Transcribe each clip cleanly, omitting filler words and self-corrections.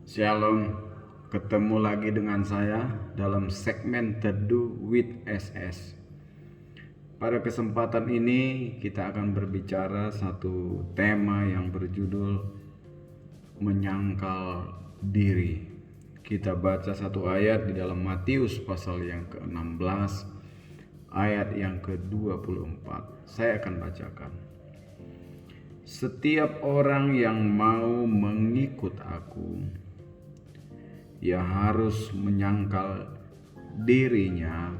Shalom, ketemu lagi dengan saya dalam segmen Teduh with SS. Pada kesempatan ini kita akan berbicara satu tema yang berjudul menyangkal diri. Kita baca satu ayat di dalam Matius pasal yang ke-16 ayat yang ke-24. Saya akan bacakan. Setiap orang yang mau mengikut aku, ia harus menyangkal dirinya,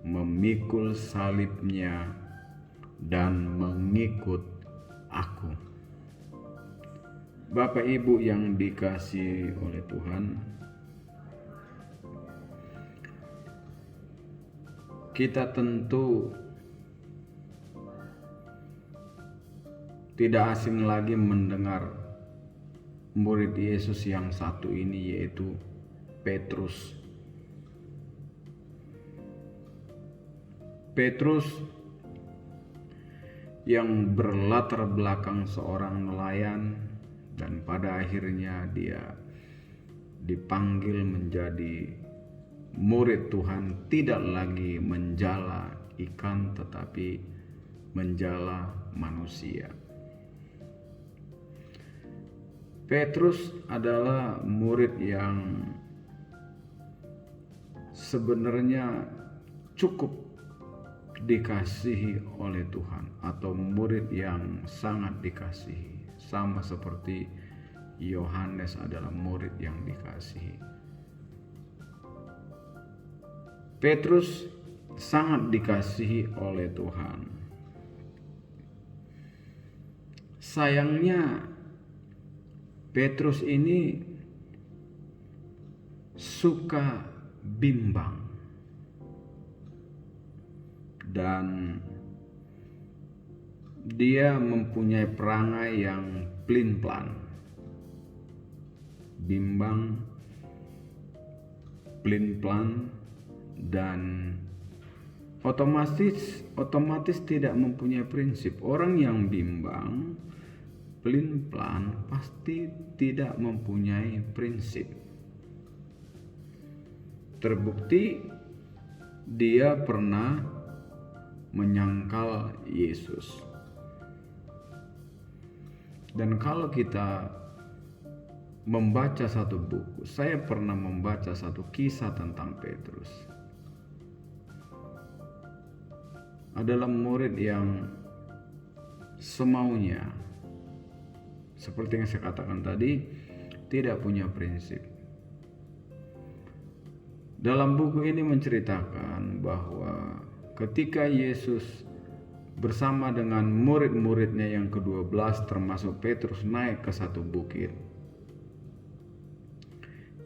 memikul salibnya, dan mengikut aku. Bapak Ibu yang dikasihi oleh Tuhan, kita tentu tidak asing lagi mendengar murid Yesus yang satu ini, yaitu Petrus. Petrus yang berlatar belakang seorang nelayan dan pada akhirnya dia dipanggil menjadi murid Tuhan, tidak lagi menjala ikan tetapi menjala manusia. Petrus adalah murid yang sebenarnya cukup dikasihi oleh Tuhan, atau murid yang sangat dikasihi, sama seperti Yohanes adalah murid yang dikasihi. Petrus sangat dikasihi oleh Tuhan. Sayangnya Petrus ini suka bimbang dan dia mempunyai perangai yang pelin-pelan. Bimbang, pelin-pelan, dan otomatis tidak mempunyai prinsip. Orang yang bimbang, pelin-pelan pasti tidak mempunyai prinsip. Terbukti dia pernah menyangkal Yesus. Dan kalau kita membaca satu buku, saya pernah membaca satu kisah tentang Petrus. Adalah murid yang semaunya, seperti yang saya katakan tadi, tidak punya prinsip. Dalam buku ini menceritakan bahwa ketika Yesus bersama dengan murid-muridnya yang ke-12 termasuk Petrus naik ke satu bukit,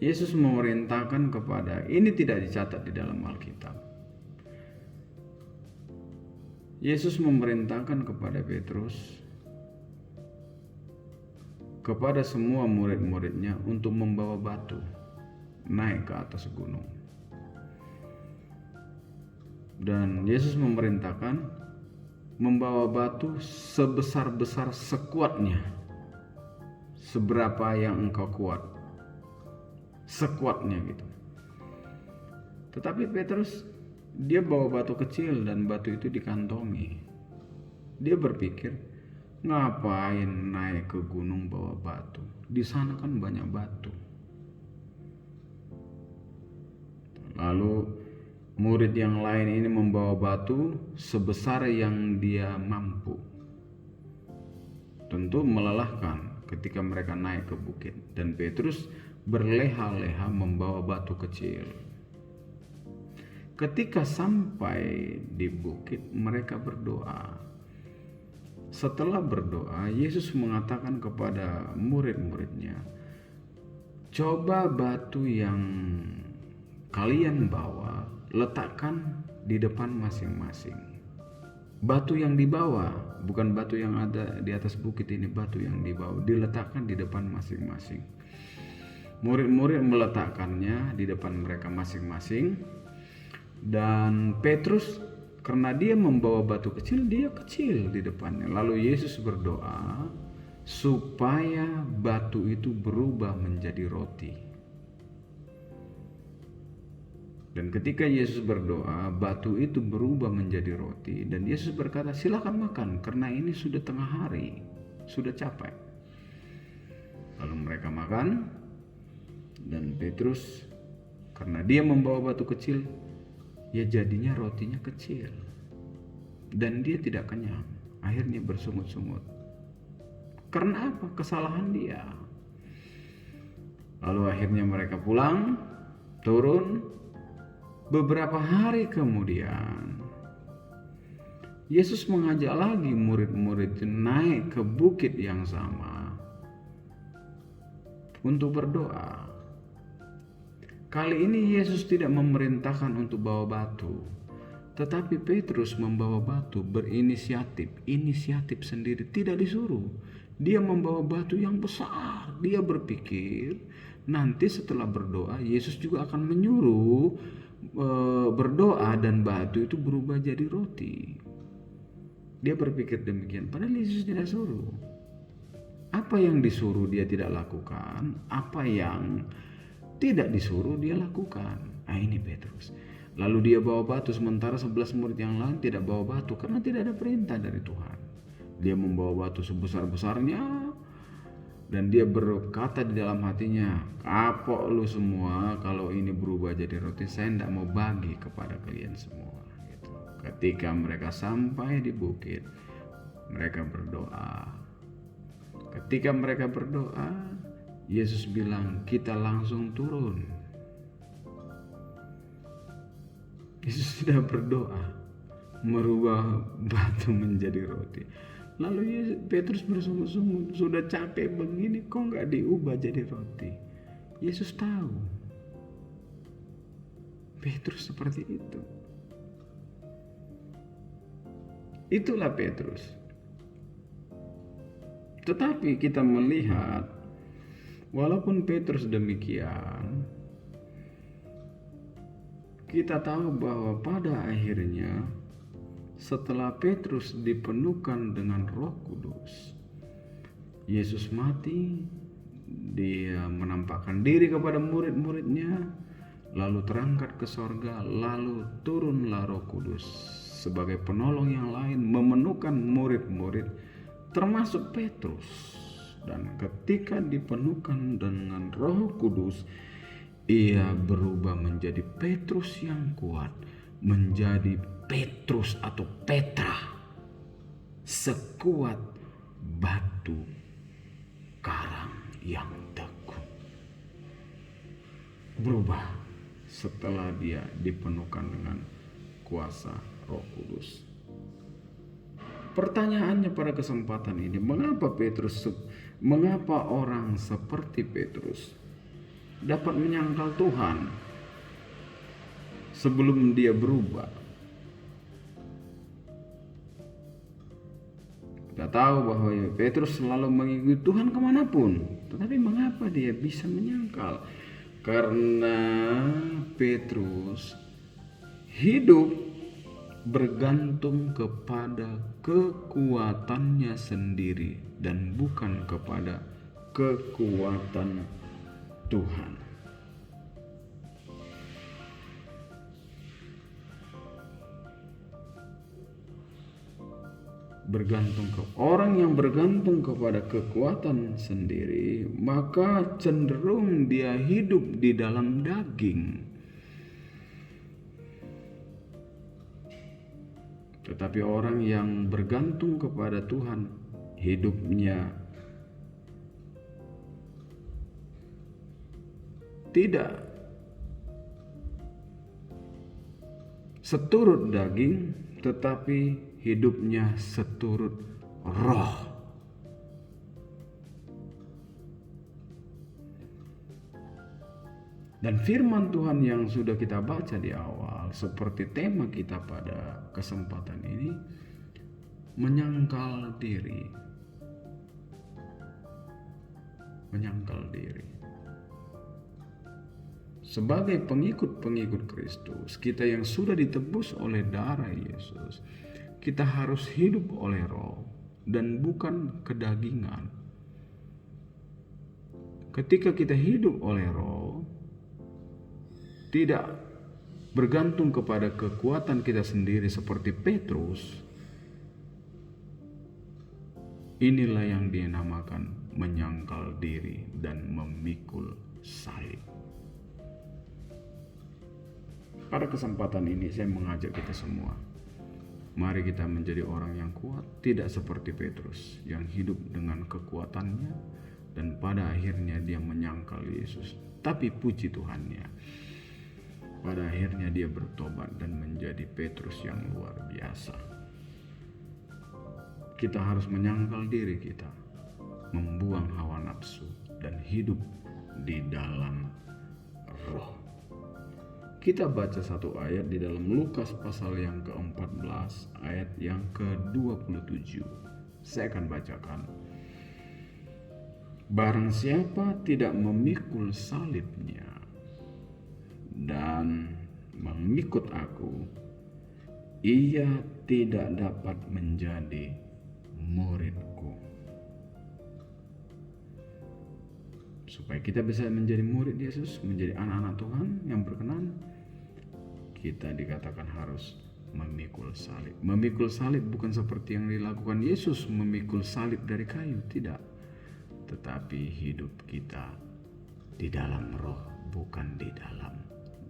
Yesus memerintahkan kepada, ini tidak dicatat di dalam Alkitab, Yesus memerintahkan kepada Petrus, kepada semua murid-muridnya untuk membawa batu naik ke atas gunung. Dan Yesus memerintahkan membawa batu sebesar-besar sekuatnya, seberapa yang engkau kuat, sekuatnya gitu. Tetapi Petrus, dia bawa batu kecil dan batu itu dikantongi. Dia berpikir, ngapain naik ke gunung bawa batu? Di sana kan banyak batu. Lalu murid yang lain ini membawa batu sebesar yang dia mampu. Tentu melelahkan ketika mereka naik ke bukit. Dan Petrus berleha-leha membawa batu kecil. Ketika sampai di bukit, mereka berdoa. Setelah berdoa, Yesus mengatakan kepada murid-muridnya, coba batu yang kalian bawa letakkan di depan masing-masing. Batu yang dibawa, bukan batu yang ada di atas bukit ini, batu yang dibawa diletakkan di depan masing-masing. Murid-murid meletakkannya di depan mereka masing-masing. Dan Petrus, karena dia membawa batu kecil, dia kecil di depannya. Lalu Yesus berdoa, supaya batu itu berubah menjadi roti. Dan ketika Yesus berdoa, batu itu berubah menjadi roti. Dan Yesus berkata, silakan makan karena ini sudah tengah hari, sudah capek. Lalu mereka makan, dan Petrus karena dia membawa batu kecil, ya jadinya rotinya kecil. Dan dia tidak kenyang, akhirnya bersungut-sungut. Karena apa? Kesalahan dia. Lalu akhirnya mereka pulang, turun. Beberapa hari kemudian, Yesus mengajak lagi murid-murid naik ke bukit yang sama untuk berdoa. Kali ini Yesus tidak memerintahkan untuk bawa batu, tetapi Petrus membawa batu, inisiatif sendiri, tidak disuruh. Dia membawa batu yang besar. Dia berpikir nanti setelah berdoa Yesus juga akan menyuruh berdoa dan batu itu berubah jadi roti. Dia berpikir demikian, padahal Yesus tidak suruh. Apa yang disuruh dia tidak lakukan, apa yang tidak disuruh dia lakukan. Ini Petrus. Lalu dia bawa batu, sementara 11 murid yang lain tidak bawa batu karena tidak ada perintah dari Tuhan. Dia membawa batu sebesar-besarnya, dan dia berkata di dalam hatinya, kapok lu semua, kalau ini berubah jadi roti, saya tidak mau bagi kepada kalian semua. Gitu. Ketika mereka sampai di bukit, mereka berdoa. Ketika mereka berdoa, Yesus bilang, kita langsung turun. Yesus tidak berdoa merubah batu menjadi roti. Lalu Petrus bersungut-sungut, sudah capek begini kok nggak diubah jadi roti. Yesus tahu Petrus seperti itu. Itulah Petrus. Tetapi kita melihat, walaupun Petrus demikian, kita tahu bahwa pada akhirnya setelah Petrus dipenuhkan dengan Roh Kudus, Yesus mati, dia menampakkan diri kepada murid-muridnya, lalu terangkat ke sorga, lalu turunlah Roh Kudus sebagai penolong yang lain memenuhkan murid-murid termasuk Petrus. Dan ketika dipenuhkan dengan Roh Kudus, ia berubah menjadi Petrus yang kuat, menjadi Petrus atau Petra, sekuat batu karang yang teguh. Berubah setelah dia dipenuhkan dengan kuasa Roh Kudus. Pertanyaannya pada kesempatan ini, mengapa orang seperti Petrus dapat menyangkal Tuhan sebelum dia berubah? Kita tahu bahwa Petrus selalu mengikuti Tuhan kemanapun, tetapi mengapa dia bisa menyangkal? Karena Petrus hidup bergantung kepada kekuatannya sendiri dan bukan kepada kekuatan Tuhan. Orang yang bergantung kepada kekuatan sendiri, maka cenderung dia hidup di dalam daging. Tetapi orang yang bergantung kepada Tuhan, hidupnya tidak seturut daging, tetapi hidupnya seturut roh. Dan firman Tuhan yang sudah kita baca di awal, seperti tema kita pada kesempatan ini, menyangkal diri. Menyangkal diri. Sebagai pengikut-pengikut Kristus, kita yang sudah ditebus oleh darah Yesus, kita harus hidup oleh roh dan bukan kedagingan. Ketika kita hidup oleh Roh, tidak bergantung kepada kekuatan kita sendiri seperti Petrus, inilah yang dinamakan menyangkal diri dan memikul salib. Pada kesempatan ini saya mengajak kita semua, mari kita menjadi orang yang kuat, tidak seperti Petrus yang hidup dengan kekuatannya dan pada akhirnya dia menyangkal Yesus. Tapi puji Tuhannya, pada akhirnya dia bertobat dan menjadi Petrus yang luar biasa. Kita harus menyangkal diri kita, membuang hawa nafsu, dan hidup di dalam Roh. Kita baca satu ayat di dalam Lukas pasal yang ke-14 ayat yang ke-27. Saya akan bacakan. Barang siapa tidak memikul salibnya dan mengikut aku, ia tidak dapat menjadi muridku. Supaya kita bisa menjadi murid Yesus, menjadi anak-anak Tuhan yang berkenan, kita dikatakan harus memikul salib. Memikul salib bukan seperti yang dilakukan Yesus, memikul salib dari kayu, tidak. Tetapi hidup kita di dalam Roh, bukan di dalam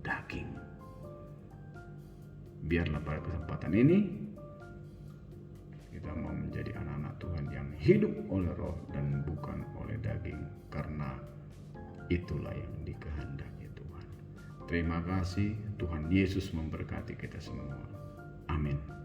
daging. Biarlah pada kesempatan ini kita mau menjadi anak-anak Tuhan yang hidup oleh Roh dan bukan oleh daging, karena itulah yang dikehendaki Tuhan. Terima kasih. Tuhan Yesus memberkati kita semua. Amin.